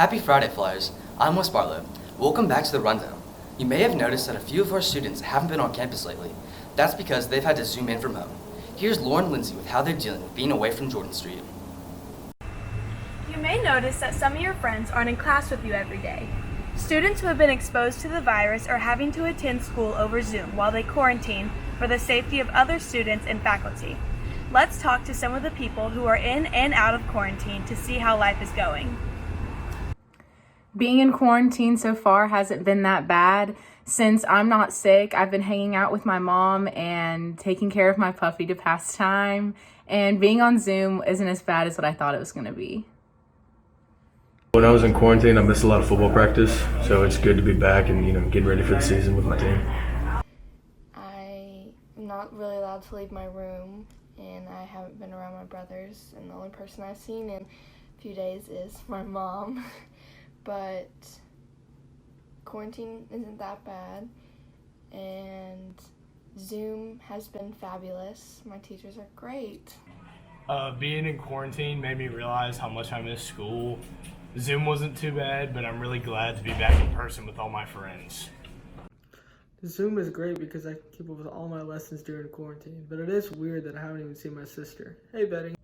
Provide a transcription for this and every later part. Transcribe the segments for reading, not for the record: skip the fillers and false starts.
Happy Friday, Flyers. I'm Wes Barlow. Welcome back to the Rundown. You may have noticed that a few of our students haven't been on campus lately. That's because they've had to Zoom in from home. Here's Lauren and Lindsay with how they're dealing with being away from Jordan Street. You may notice that some of your friends aren't in class with you every day. Students who have been exposed to the virus are having to attend school over Zoom while they quarantine for the safety of other students and faculty. Let's talk to some of the people who are in and out of quarantine to see how life is going. Being in quarantine so far hasn't been that bad. Since I'm not sick, I've been hanging out with my mom and taking care of my puppy to pass time. And being on Zoom isn't as bad as what I thought it was going to be. When I was in quarantine, I missed a lot of football practice, so it's good to be back and getting ready for the season with my team. I'm not really allowed to leave my room, and I haven't been around my brothers, and the only person I've seen in a few days is my mom. But quarantine isn't that bad, and Zoom has been fabulous. My teachers are great. Being in quarantine made me realize how much I miss school. Zoom wasn't too bad, but I'm really glad to be back in person with all my friends. Zoom is great because I keep up with all my lessons during quarantine, but it is weird that I haven't even seen my sister. Hey, Betty.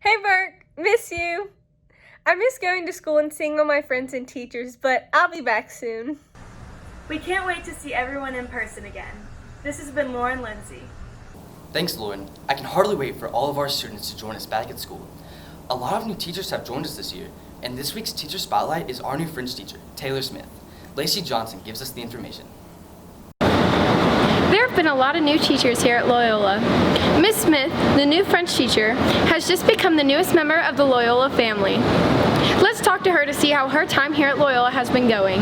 Hey, Burke. Miss you. I miss going to school and seeing all my friends and teachers, but I'll be back soon. We can't wait to see everyone in person again. This has been Lauren Lindsay. Thanks, Lauren. I can hardly wait for all of our students to join us back at school. A lot of new teachers have joined us this year, and this week's Teacher Spotlight is our new French teacher, Taylor Smith. Lacey Johnson gives us the information. There have been a lot of new teachers here at Loyola. Miss Smith, the new French teacher, has just become the newest member of the Loyola family. Let's talk to her to see how her time here at Loyola has been going.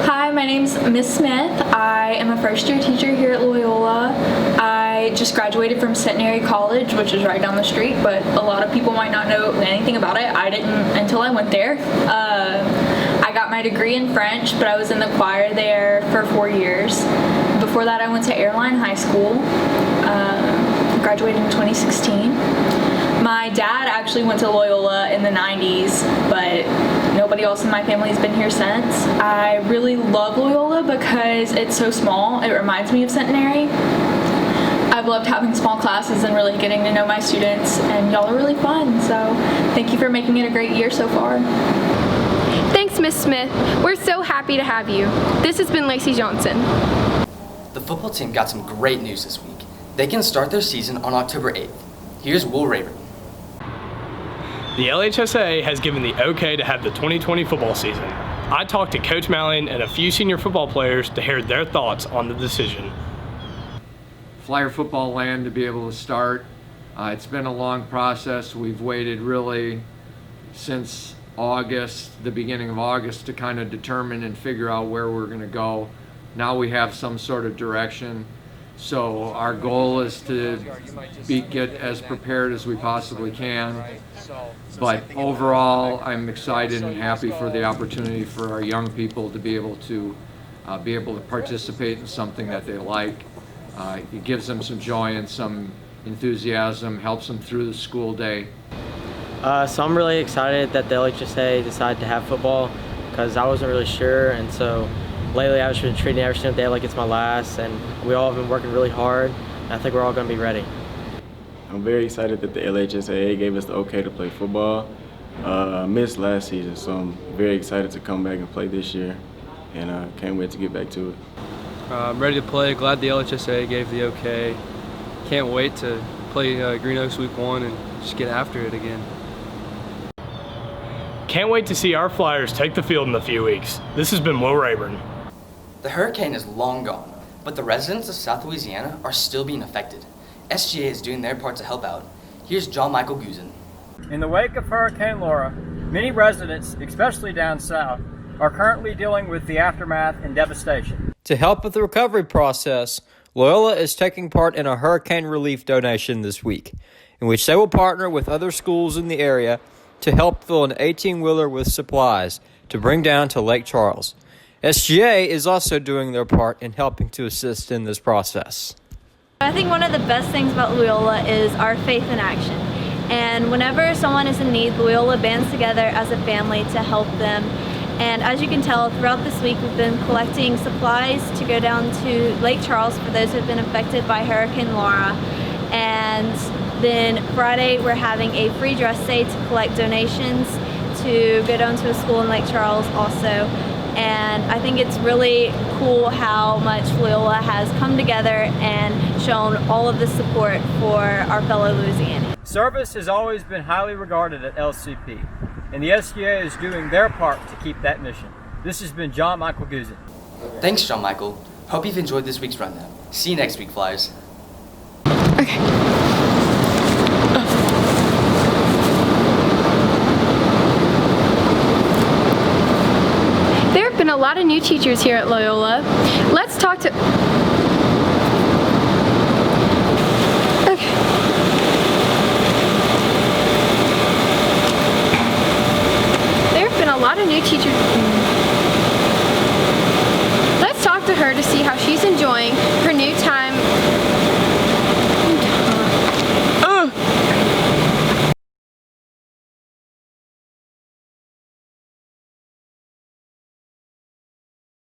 Hi, my name's Miss Smith. I am a first-year teacher here at Loyola. I just graduated from Centenary College, which is right down the street, but a lot of people might not know anything about it. I didn't until I went there. I got my degree in French, but I was in the choir there for 4 years. Before that, I went to Airline High School. Graduated in 2016. My dad actually went to Loyola in the 90s, but nobody else in my family has been here since. I really love Loyola because it's so small. It reminds me of Centenary. I've loved having small classes and really getting to know my students, and y'all are really fun, so thank you for making it a great year so far. Thanks, Miss Smith. We're so happy to have you. This has been Lacey Johnson. The football team got some great news this week. They can start their season on October 8th. Here's Will Rayburn. The LHSA has given the okay to have the 2020 football season. I talked to Coach Malin and a few senior football players to hear their thoughts on the decision. Flyer football land to be able to start. It's been a long process. We've waited really since August, the beginning of August, to kind of determine and figure out where we're going to go. Now we have some sort of direction. So our goal is to get as prepared as we possibly can. But overall, I'm excited and happy for the opportunity for our young people to be able to participate in something that they like. It gives them some joy and some enthusiasm, helps them through the school day. So I'm really excited that the LHSA decided to have football because I wasn't really sure, and so lately I've just been treating every single day like it's my last, and we all have been working really hard, and I think we're all going to be ready. I'm very excited that the LHSAA gave us the okay to play football. I missed last season, so I'm very excited to come back and play this year, and can't wait to get back to it. I'm ready to play. Glad the LHSAA gave the okay. Can't wait to play Green Oaks Week 1 and just get after it again. Can't wait to see our Flyers take the field in a few weeks. This has been Will Rayburn. The hurricane is long gone, but the residents of South Louisiana are still being affected. SGA is doing their part to help out. Here's John Michael Guzin. In the wake of Hurricane Laura, many residents, especially down south, are currently dealing with the aftermath and devastation. To help with the recovery process, Loyola is taking part in a hurricane relief donation this week, in which they will partner with other schools in the area to help fill an 18-wheeler with supplies to bring down to Lake Charles. SGA is also doing their part in helping to assist in this process. I think one of the best things about Loyola is our faith in action. And whenever someone is in need, Loyola bands together as a family to help them. And as you can tell, throughout this week we've been collecting supplies to go down to Lake Charles for those who have been affected by Hurricane Laura. And then Friday we're having a free dress day to collect donations to go down to a school in Lake Charles also. And I think it's really cool how much Loyola has come together and shown all of the support for our fellow Louisianians. Service has always been highly regarded at LCP, and the SGA is doing their part to keep that mission. This has been John Michael Guzin. Thanks, John Michael. Hope you've enjoyed this week's rundown. See you next week, Flyers. There have been a lot of new teachers here at Loyola. Let's talk to... Okay. There have been a lot of new teachers. Let's talk to her to see how she's